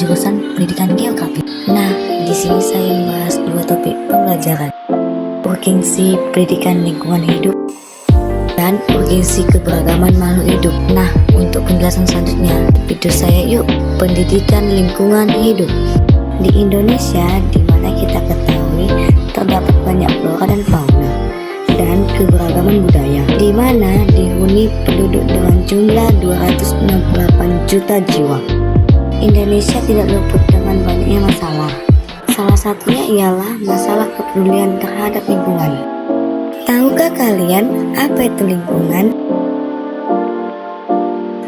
jurusan Pendidikan Geografi. Nah, di sini saya membahas dua topik pembelajaran: urgensi pendidikan lingkungan hidup dan urgensi keberagaman makhluk hidup. Nah, untuk penjelasan selanjutnya, video saya yuk, pendidikan lingkungan hidup. Di Indonesia, di mana kita ketahui terdapat banyak flora dan fauna dan keberagaman budaya, di mana dihuni penduduk dengan jumlah 268 juta jiwa. Indonesia tidak luput dengan banyaknya masalah. Salah satunya ialah masalah kepedulian terhadap lingkungan. Tahukah kalian apa itu lingkungan?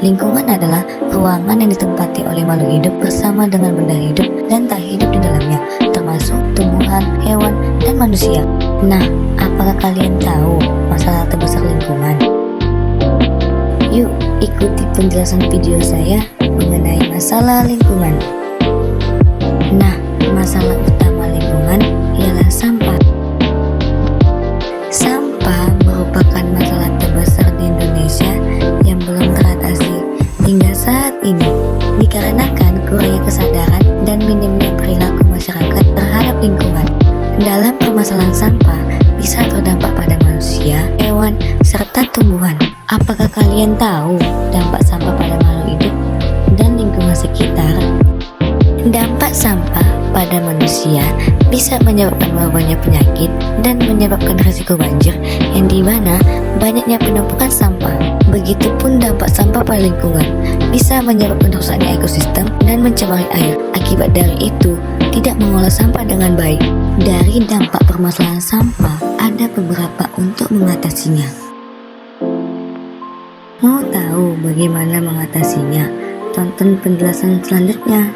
Lingkungan adalah ruangan yang ditempati oleh makhluk hidup bersama dengan benda hidup dan tak hidup di dalamnya, termasuk tumbuhan, hewan, dan manusia. Nah, apakah kalian tahu masalah terbesar lingkungan? Yuk, ikuti penjelasan video saya mengenai masalah lingkungan. Nah, masalah utama lingkungan ialah sampah. Sampah merupakan masalah terbesar di Indonesia yang belum teratasi hingga saat ini, dikarenakan kurangnya kesadaran dan minimnya perilaku masyarakat terhadap lingkungan. Dalam permasalahan sampah bisa berdampak pada manusia, hewan, serta tumbuhan. Apakah kalian tahu dampak sampah pada makhluk hidup dan lingkungan sekitar? Dampak sampah pada manusia bisa menyebabkan wabahnya penyakit dan menyebabkan risiko banjir, yang dimana banyaknya penumpukan sampah. Begitupun dampak sampah pada lingkungan bisa menyebabkan rusaknya ekosistem dan mencemari air. Akibat dari itu, tidak mengolah sampah dengan baik. Dari dampak permasalahan sampah, ada beberapa untuk mengatasinya. Mau tahu bagaimana mengatasinya? Tonton penjelasan selanjutnya.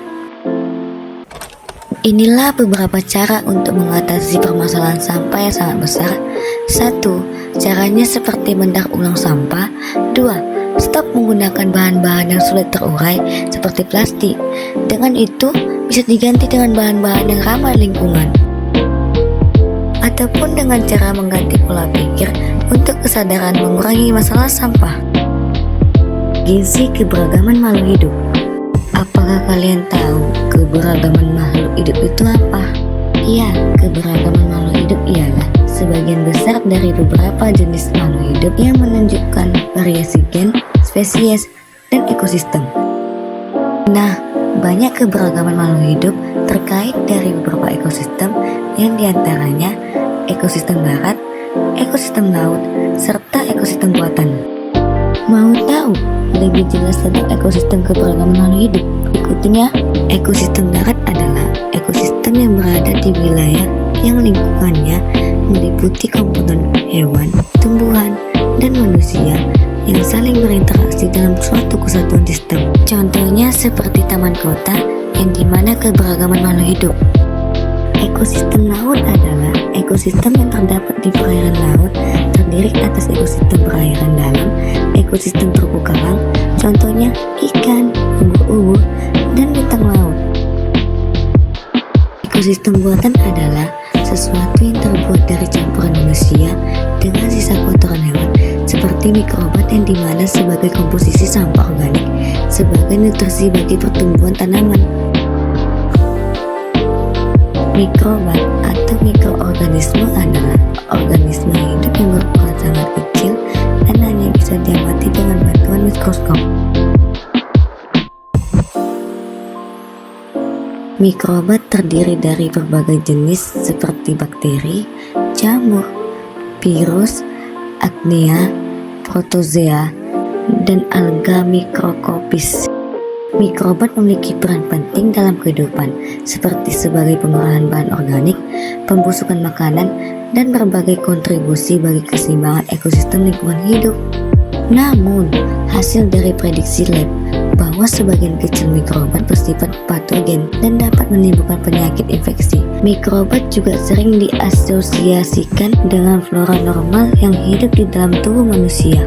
Inilah beberapa cara untuk mengatasi permasalahan sampah yang sangat besar. 1. Caranya seperti mendaur ulang sampah. 2. Stop menggunakan bahan-bahan yang sulit terurai seperti plastik. Dengan itu bisa diganti dengan bahan-bahan yang ramah lingkungan. Ataupun dengan cara mengganti pola pikir untuk kesadaran mengurangi masalah sampah. Gizi keberagaman makhluk hidup. Apakah kalian tahu keberagaman makhluk hidup itu apa? Iya, keberagaman makhluk hidup ialah sebagian besar dari beberapa jenis makhluk hidup yang menunjukkan variasi gen, spesies, dan ekosistem. Nah, banyak keberagaman makhluk hidup terkait dari beberapa ekosistem, yang diantaranya ekosistem darat, ekosistem laut, serta ekosistem buatan. Mau tahu lebih jelas tentang ekosistem keberagaman makhluk hidup? Ikutin ya. Ekosistem darat adalah ekosistem yang berada di wilayah yang lingkungannya meliputi komponen hewan, tumbuhan, dan manusia yang saling berinteraksi dalam suatu kesatuan sistem. Contohnya seperti taman kota, yang dimana keberagaman makhluk hidup. Ekosistem laut adalah ekosistem yang terdapat di perairan laut, terdiri atas ekosistem perairan dalam, ekosistem terumbu karang, contohnya ikan, ubur-ubur, dan bintang laut. Ekosistem buatan adalah sesuatu yang terbuat dari campuran manusia dengan sisa kotoran hewan, seperti mikrobat yang dimana sebagai komposisi sampah organik, sebagai nutrisi bagi pertumbuhan tanaman. Mikrobat atau mikroorganisme adalah organisme hidup yang berukuran sangat kecil dan hanya bisa diamati dengan bantuan mikroskop. Mikrobat terdiri dari berbagai jenis seperti bakteri, jamur, virus, archaea, protozoa, dan alga mikroskopis. Mikrobat memiliki peran penting dalam kehidupan, seperti sebagai pengolahan bahan organik, pembusukan makanan, dan berbagai kontribusi bagi keseimbangan ekosistem lingkungan hidup. Namun, hasil dari prediksi lab bahwa sebagian kecil mikrobat bersifat patogen dan dapat menimbulkan penyakit infeksi. Mikrobat juga sering diasosiasikan dengan flora normal yang hidup di dalam tubuh manusia.